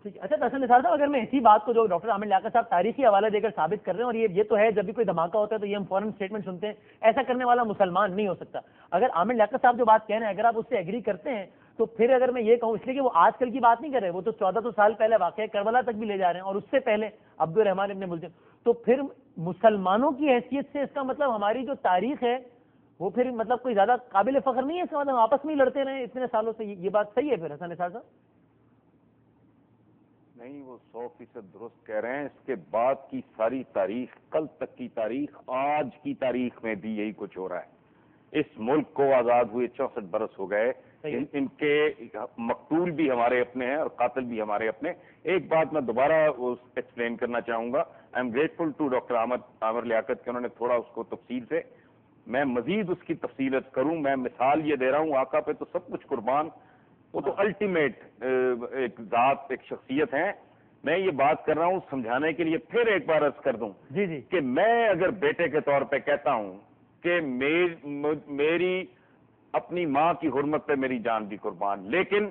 ٹھیک ہے. اچھا حسن نثار صاحب، اگر میں اسی بات کو جو ڈاکٹر عامر لیاقت صاحب تاریخی حوالے دے کر ثابت کر رہے ہیں، اور یہ تو ہے جب بھی کوئی دھماکہ ہوتا ہے تو یہ ہم فوراً اسٹیٹمنٹ سنتے ہیں، ایسا کرنے والا مسلمان نہیں ہو سکتا. اگر عامر لیاقت صاحب جو بات کہہ رہے ہیں اگر آپ اس سے ایگری کرتے ہیں تو پھر اگر میں یہ کہوں، اس لیے کہ وہ آج کل کی بات نہیں کر رہے، وہ تو 1400 سال پہلے واقعہ کربلا تک بھی لے جا رہے ہیں، اور اس سے پہلے عبد الرحمن ابن ملجم، تو پھر مسلمانوں کی حیثیت سے اس کا مطلب ہماری جو تاریخ ہے وہ پھر مطلب کوئی زیادہ قابل فخر نہیں ہے، اس کا مطلب آپس میں ہی لڑتے رہے اتنے سالوں سے. یہ بات صحیح ہے پھر حسن نثار صاحب؟ نہیں، وہ 100% درست کہہ رہے ہیں. اس کے بعد کی ساری تاریخ، کل تک کی تاریخ، آج کی تاریخ میں بھی یہی کچھ ہو رہا ہے. اس ملک کو آزاد ہوئے 64 برس ہو گئے. ان کے مقتول بھی ہمارے اپنے ہیں اور قاتل بھی ہمارے اپنے. ایک بات میں دوبارہ ایکسپلین کرنا چاہوں گا. I am grateful to doctor Aamir Liaquat کہ انہوں نے تھوڑا اس کو تفصیل سے، میں مزید اس کی تفصیلت کروں. میں مثال یہ دے رہا ہوں، آقا پہ تو سب کچھ قربان، وہ تو الٹیمیٹ ایک ذات، ایک شخصیت ہیں. میں یہ بات کر رہا ہوں سمجھانے کے لیے. پھر ایک بار عرض کر دوں کہ میں اگر بیٹے کے طور پہ کہتا ہوں کہ میری اپنی ماں کی حرمت پہ میری جان بھی قربان، لیکن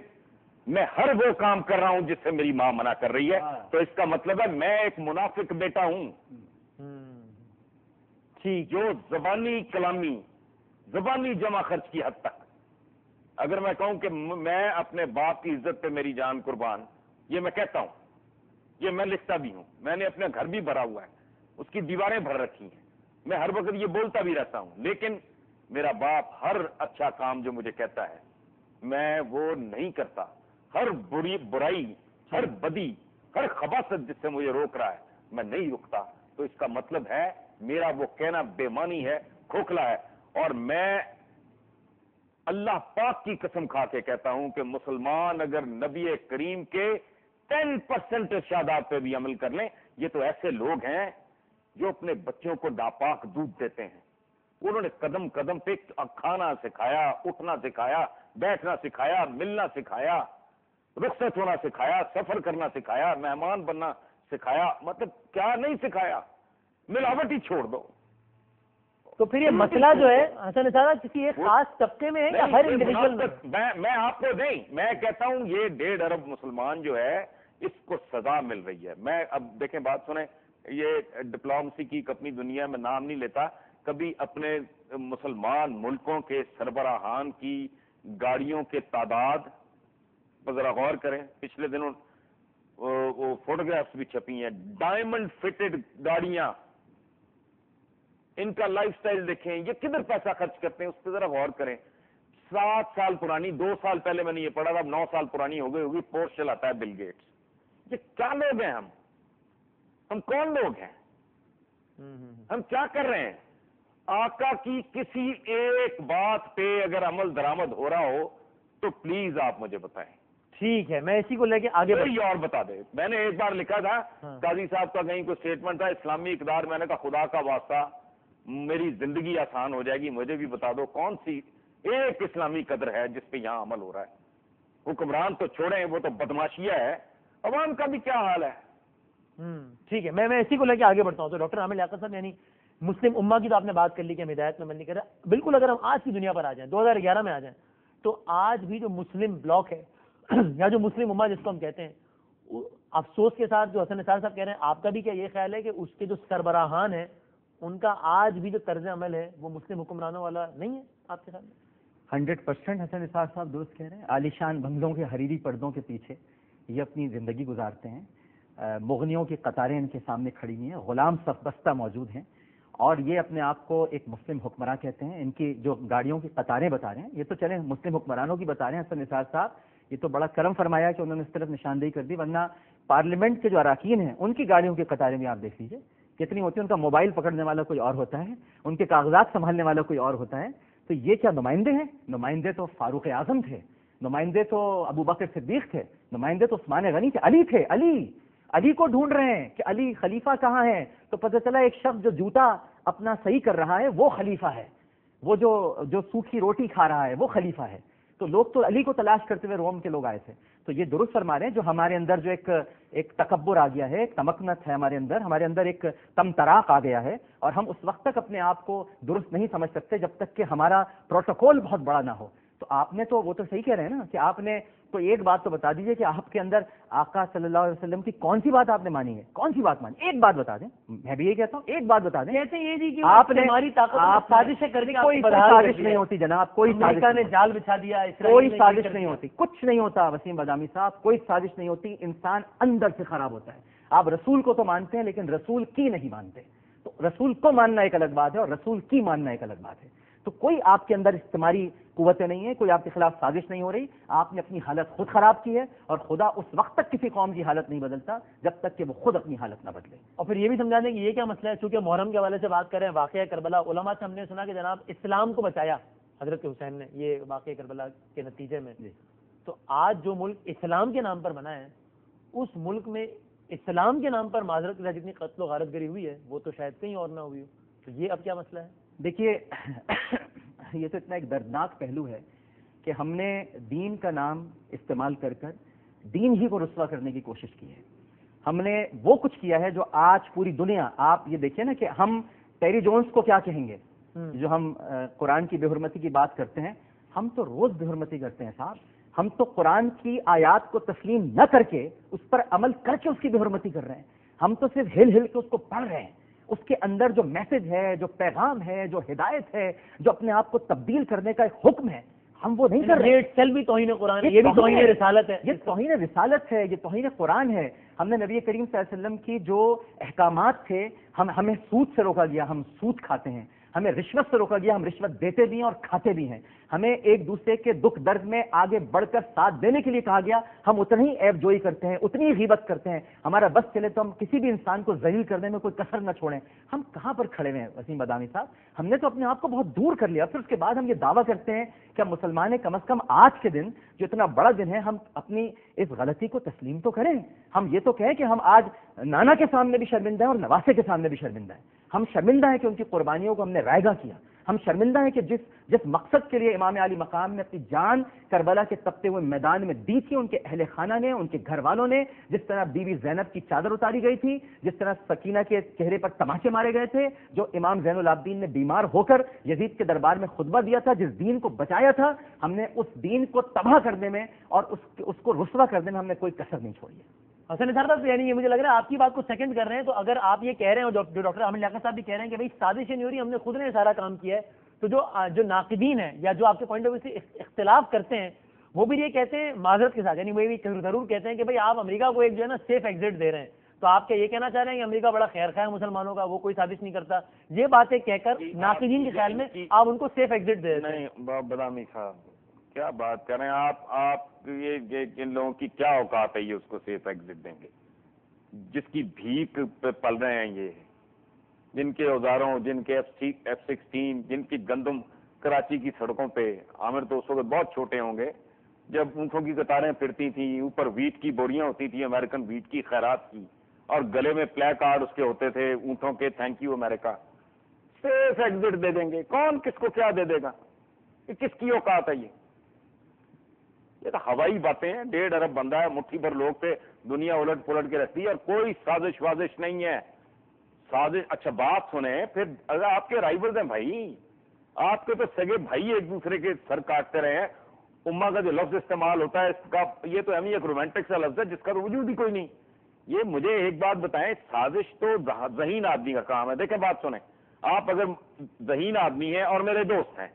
میں ہر وہ کام کر رہا ہوں جس سے میری ماں منع کر رہی ہے، تو اس کا مطلب ہے میں ایک منافق بیٹا ہوں. جو زبانی کلامی، زبانی جمع خرچ کی حد تک اگر میں کہوں کہ میں اپنے باپ کی عزت پہ میری جان قربان، یہ میں کہتا ہوں، یہ میں لکھتا بھی ہوں. میں نے اپنا گھر بھی بھرا ہوا ہے، اس کی دیواریں بھر رکھی ہیں، میں ہر وقت یہ بولتا بھی رہتا ہوں. لیکن میرا باپ ہر اچھا کام جو مجھے کہتا ہے میں وہ نہیں کرتا. ہر برائی، ہر بدی، ہر خباثت جس سے مجھے روک رہا ہے میں نہیں رکتا. تو اس کا مطلب ہے میرا وہ کہنا بے معنی ہے، کھوکھلا ہے. اور میں اللہ پاک کی قسم کھا کے کہتا ہوں کہ مسلمان اگر نبی کریم کے 10% ارشادات پہ بھی عمل کر لیں، یہ تو ایسے لوگ ہیں جو اپنے بچوں کو ناپاک دودھ دیتے ہیں. انہوں نے قدم قدم پہ کھانا سکھایا، اٹھنا سکھایا، بیٹھنا سکھایا، ملنا سکھایا، رخصت ہونا سکھایا، سفر کرنا سکھایا، مہمان بننا سکھایا. مطلب کیا نہیں سکھایا؟ ملاوٹ ہی چھوڑ دو. تو پھر یہ مسئلہ جو ہے حسن نثار صاحب کسی ایک خاص طبقے میں ہے یا ہر انڈیویجول میں؟ میں آپ کو نہیں، میں کہتا ہوں یہ 1.5 ارب مسلمان جو ہے اس کو سزا مل رہی ہے. میں اب دیکھیں بات سنیں، یہ ڈپلومسی کی اپنی دنیا میں نام نہیں لیتا، کبھی اپنے مسلمان ملکوں کے سربراہان کی گاڑیوں کے تعداد پر ذرا غور کریں. پچھلے دنوں وہ فوٹوگرافس بھی چھپی ہیں، ڈائمنڈ فٹڈ گاڑیاں، ان کا لائف سٹائل دیکھیں، یہ کدھر پیسہ خرچ کرتے ہیں اس پہ ذرا غور کریں. 7 سال پرانی، 2 سال پہلے میں نے یہ پڑھا تھا، 9 سال پرانی ہو گئی ہوگی، پورش چلاتا ہے بل گیٹس. یہ کیا لوگ ہیں؟ ہم کون لوگ ہیں؟ ہم کیا کر رہے ہیں؟ آقا کی کسی ایک بات پہ اگر عمل درآمد ہو رہا ہو تو پلیز آپ مجھے بتائیں. ٹھیک ہے، میں اسی کو لے کے آگے کوئی اور بتا دے. میں نے ایک بار لکھا تھا، قاضی صاحب کا کہیں کوئی اسٹیٹمنٹ تھا، اسلامی اقدار، میں نے کہا خدا کا واسطہ میری زندگی آسان ہو جائے گی، مجھے بھی بتا دو کون سی ایک اسلامی قدر ہے جس پہ یہاں عمل ہو رہا ہے. حکمران تو چھوڑیں، وہ تو بدماشیہ ہے، عوام کا بھی کیا حال ہے. ٹھیک ہے، میں اسی کو لے کے آگے بڑھتا ہوں. تو ڈاکٹر عامر لیاقت صاحب، یعنی مسلم امہ کی تو آپ نے بات کر لی کہ ہم ہدایت میں عمل نہیں کر رہے. بالکل اگر ہم آج کی دنیا پر آ جائیں، 2011 میں آ جائیں، تو آج بھی جو مسلم بلاک ہے یا جو مسلم امہ جس کو ہم کہتے ہیں، افسوس کے ساتھ جو حسن نثار صاحب کہہ رہے ہیں، آپ کا بھی کیا یہ خیال ہے کہ اس کے جو سربراہان ہیں ان کا آج بھی جو طرز عمل ہے وہ مسلم حکمرانوں والا نہیں ہے آپ کے سامنے؟ 100% حسن نثار صاحب درست کہہ رہے ہیں. عالیشان بنگلوں کے حریری پردوں کے پیچھے یہ اپنی زندگی گزارتے ہیں. مغنیوں کی قطاریں ان کے سامنے کھڑی ہوئی ہیں، غلام سربستہ موجود ہیں، اور یہ اپنے آپ کو ایک مسلم حکمراں کہتے ہیں. ان کی جو گاڑیوں کی قطاریں بتا رہے ہیں، یہ تو چلیں مسلم حکمرانوں کی بتا رہے ہیں. حسن نثار صاحب یہ تو بڑا کرم فرمایا کہ انہوں نے اس طرف نشاندہی کر دی، ورنہ پارلیمنٹ کے جو اراکین ہیں ان کی گاڑیوں کی قطاریں بھی آپ دیکھ لیجیے کتنی ہوتی ہیں. ان کا موبائل پکڑنے والا کوئی اور ہوتا ہے، ان کے کاغذات سنبھالنے والا کوئی اور ہوتا ہے. تو یہ کیا نمائندے ہیں؟ نمائندے تو فاروق اعظم تھے، نمائندے تو ابو بکر صدیق تھے، نمائندے تو عثمان غنی تھے، علی تھے. علی کو ڈھونڈ رہے ہیں کہ علی خلیفہ کہاں ہے؟ تو پتہ چلا ایک شخص جو جوتا اپنا صحیح کر رہا ہے وہ خلیفہ ہے، وہ جو سوکھی روٹی کھا رہا ہے وہ خلیفہ ہے. تو لوگ تو علی کو تلاش کرتے ہوئے روم کے لوگ آئے تھے. تو یہ درست فرما رہے ہیں، جو ہمارے اندر جو ایک تکبر آ گیا ہے، ایک تمکنت ہے ہمارے اندر ایک تم تراق آ گیا ہے، اور ہم اس وقت تک اپنے آپ کو درست نہیں سمجھ سکتے جب تک کہ ہمارا پروٹوکول بہت بڑا نہ ہو. تو آپ نے تو وہ تو صحیح کہہ رہے ہیں نا کہ آپ نے تو ایک بات تو بتا دیجئے کہ آپ کے اندر آقا صلی اللہ علیہ وسلم کی کون سی بات آپ نے مانی ہے؟ کون سی بات مانی؟ ایک بات بتا دیں. میں بھی یہ کہتا ہوں ایک بات بتا دیں. کہتے ہیں یہ جی کہ آپ نے ہماری طاقت سازشیں کرنے کا کوئی سازش نہیں ہوتی جناب, کوئی امریکہ نے جال بچھا دیا, کوئی سازش نہیں ہوتی, کچھ نہیں ہوتا وسیم بادامی صاحب, کوئی سازش نہیں ہوتی. انسان اندر سے خراب ہوتا ہے. آپ رسول کو تو مانتے ہیں لیکن رسول کی نہیں مانتے. تو رسول کو ماننا ایک الگ بات ہے اور رسول کی ماننا ایک الگ بات ہے. تو کوئی آپ کے اندر استعماری قوتیں نہیں ہیں, کوئی آپ کے خلاف سازش نہیں ہو رہی. آپ نے اپنی حالت خود خراب کی ہے اور خدا اس وقت تک کسی قوم کی حالت نہیں بدلتا جب تک کہ وہ خود اپنی حالت نہ بدلے. اور پھر یہ بھی سمجھا دیں کہ یہ کیا مسئلہ ہے, چونکہ محرم کے حوالے سے بات کر رہے ہیں, واقعہ کربلا, علماء سے ہم نے سنا کہ جناب اسلام کو بچایا حضرت حسین نے یہ واقعہ کربلا کے نتیجے میں. تو آج جو ملک اسلام کے نام پر بنا ہے, اس ملک میں اسلام کے نام پر معذرت کے ساتھ جتنی قتل و غارت گری ہوئی ہے وہ تو شاید کہیں اور نہ ہوئی ہو. تو یہ اب کیا مسئلہ ہے؟ دیکھیے یہ تو اتنا ایک دردناک پہلو ہے کہ ہم نے دین کا نام استعمال کر کر دین ہی کو رسوا کرنے کی کوشش کی ہے. ہم نے وہ کچھ کیا ہے جو آج پوری دنیا, آپ یہ دیکھیں نا کہ ہم ٹیری جونز کو کیا کہیں گے جو ہم قرآن کی بے حرمتی کی بات کرتے ہیں. ہم تو روز بے حرمتی کرتے ہیں صاحب. ہم تو قرآن کی آیات کو تسلیم نہ کر کے اس پر عمل کر کے اس کی بے حرمتی کر رہے ہیں. ہم تو صرف ہل ہل کے اس کو پڑھ رہے ہیں. اس کے اندر جو میسج ہے, جو پیغام ہے, جو ہدایت ہے, جو اپنے آپ کو تبدیل کرنے کا ایک حکم ہے, ہم وہ نہیں کر رہے. یہ سیل بھی توہین قرآن ہے, یہ بھی توہین رسالت ہے, یہ توہین رسالت ہے, یہ توہین قرآن ہے. ہم نے نبی کریم صلی اللہ علیہ وسلم کی جو احکامات تھے, ہمیں سود سے روکا گیا, ہم سود کھاتے ہیں. ہمیں رشوت سے روکا گیا, ہم رشوت دیتے بھی ہیں اور کھاتے بھی ہیں. ہمیں ایک دوسرے کے دکھ درد میں آگے بڑھ کر ساتھ دینے کے لیے کہا گیا, ہم اتنی ہی عیب جوئی کرتے ہیں, اتنی ہی غیبت کرتے ہیں. ہمارا بس چلے تو ہم کسی بھی انسان کو ذلیل کرنے میں کوئی کسر نہ چھوڑیں. ہم کہاں پر کھڑے ہوئے ہیں وسیم بادامی صاحب؟ ہم نے تو اپنے آپ کو بہت دور کر لیا. پھر اس کے بعد ہم یہ دعویٰ کرتے ہیں کہ ہم مسلمان ہیں. کم از کم آج کے دن جو اتنا بڑا دن ہے, ہم اپنی اس غلطی کو تسلیم تو کریں. ہم یہ تو کہیں کہ ہم آج نانا کے سامنے بھی شرمندہ ہیں اور نواسے کے سامنے بھی شرمندہ ہیں. ہم شرمندہ ہیں کہ ان کی قربانیوں کو ہم نے رائگاں کیا. ہم شرمندہ ہیں کہ جس مقصد کے لیے امام علی مقام نے اپنی جان کربلا کے تپتے ہوئے میدان میں دی تھی, ان کے اہل خانہ نے, ان کے گھر والوں نے, جس طرح بی بی زینب کی چادر اتاری گئی تھی, جس طرح سکینہ کے چہرے پر تماچے مارے گئے تھے, جو امام زین العابدین نے بیمار ہو کر یزید کے دربار میں خطبہ دیا تھا, جس دین کو بچایا تھا, ہم نے اس دین کو تباہ کرنے میں اور اس کو رسوا کرنے میں ہم نے کوئی کسر نہیں چھوڑی ہے. حسن نثار صاحب, یعنی یہ مجھے لگ رہا ہے آپ کی بات کو سیکنڈ کر رہے ہیں. تو اگر آپ یہ کہہ رہے ہیں, جو ڈاکٹر عامر لیاقت صاحب بھی کہہ رہے ہیں کہ بھائی سازشیں نہیں ہو رہی, ہم نے خود نے سارا کام کیا ہے, تو جو ناقدین ہیں یا جو آپ کے پوائنٹ آف ویو سے اختلاف کرتے ہیں وہ بھی یہ کہتے ہیں معذرت کے ساتھ, یعنی وہ بھی ضرور کہتے ہیں کہ بھائی آپ امریکہ کو ایک جو ہے نا سیف ایگزٹ دے رہے ہیں. تو آپ کیا یہ کہنا چاہ رہے ہیں کہ امریکہ بڑا خیر خواہ ہے مسلمانوں کا, وہ کوئی سازش نہیں کرتا؟ یہ باتیں کہہ کر ناقدین کے خیال میں آپ ان کو سیف ایگزٹ دے رہے ہیں. نہیں بادامی صاحب, کیا بات کر رہے ہیں آپ یہ ان لوگوں کی کیا اوقات ہے یہ اس کو سیف ایگزٹ دیں گے؟ جس کی بھیک پہ پل رہے ہیں یہ, جن کے اوزاروں, جن کے F-16, جن کی گندم کراچی کی سڑکوں پہ, عامر تو اس وقت بہت چھوٹے ہوں گے جب اونٹوں کی قطاریں پھرتی تھیں, اوپر ویٹ کی بوریاں ہوتی تھیں, امریکن ویٹ کی خیرات کی, اور گلے میں پلے کارڈ اس کے ہوتے تھے اونٹوں کے, thank you America. Safe exit دے دیں گے, کون کس کو کیا دے دے گا؟ یہ کس کی اوقات ہے؟ یہ تو ہوائی باتیں ہیں. 1.5 ارب بندہ ہے, مٹھی بھر لوگ پہ دنیا الٹ پلٹ کے رکھتی ہے, اور کوئی سازش وازش نہیں ہے. سازش, اچھا بات سنیں, پھر اگر آپ کے رائیولز ہیں بھائی, آپ کے تو سگے بھائی ایک دوسرے کے سر کاٹتے رہے ہیں. امہ کا جو لفظ استعمال ہوتا ہے اس کا, یہ تو ایک رومانٹک سا لفظ ہے جس کا وجود ہی کوئی نہیں. یہ مجھے ایک بات بتائیں, سازش تو ذہین آدمی کا کام ہے. دیکھیں بات سنیں, آپ اگر ذہین آدمی ہیں اور میرے دوست ہیں,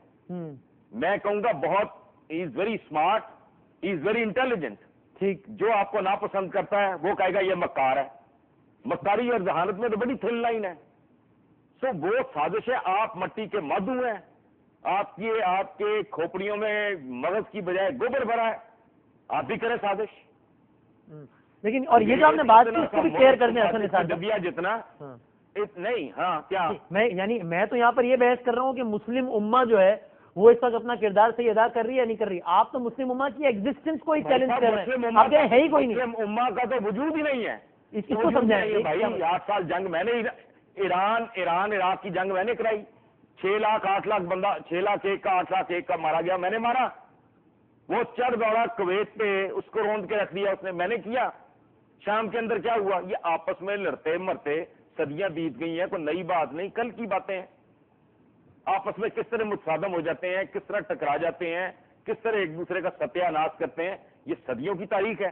میں کہوں گا بہت, ہی is very smart, he is very intelligent. ٹھیک, جو آپ کو ناپسند کرتا ہے وہ کہے گا یہ مکار ہے. مکاری اور ذہانت میں تو بڑی تھن لائن ہے. سو وہ سازشیں, آپ مٹی کے مدعو ہیں, آپ کے کھوپڑیوں میں مغز کی بجائے گوبر بھرا ہے, آپ بھی کریں سازش. لیکن اور یہ جو آپ نے بات کی اس کو بھی کلیئر کر دیں حسن نثار صاحب, جتنا نہیں. ہاں کیا میں تو یہاں پر یہ بحث کر رہا ہوں کہ مسلم امہ جو ہے وہ اس وقت اپنا کردار صحیح ادا کر رہی ہے یا نہیں کر رہی. آپ تو مسلم امہ کی ایگزسٹنس کو ہی چیلنج کر رہے ہیں. آپ ہے ہی کوئی نہیں, مسلم امہ کا تو وجود ہی نہیں ہے. اس کو سمجھائیں بھائی. 8 سال جنگ میں نے, ایران عراق کی جنگ میں نے کرائی. 6 لاکھ 8 لاکھ بندہ, 6 لاکھ 1 کا 8 لاکھ 1 کا مارا گیا, میں نے مارا. وہ چڑھ دوڑا کویت پہ, اس کو روند کے رکھ دیا اس نے, میں نے کیا. شام کے اندر کیا ہوا؟ یہ آپس میں لڑتے مرتے صدیاں بیت گئی ہیں, کوئی نئی بات نہیں, کل کی باتیں ہیں. آپس میں کس طرح متصادم ہو جاتے ہیں, کس طرح ٹکرا جاتے ہیں, کس طرح ایک دوسرے کا ستیہ ناش کرتے ہیں, یہ صدیوں کی تاریخ ہے.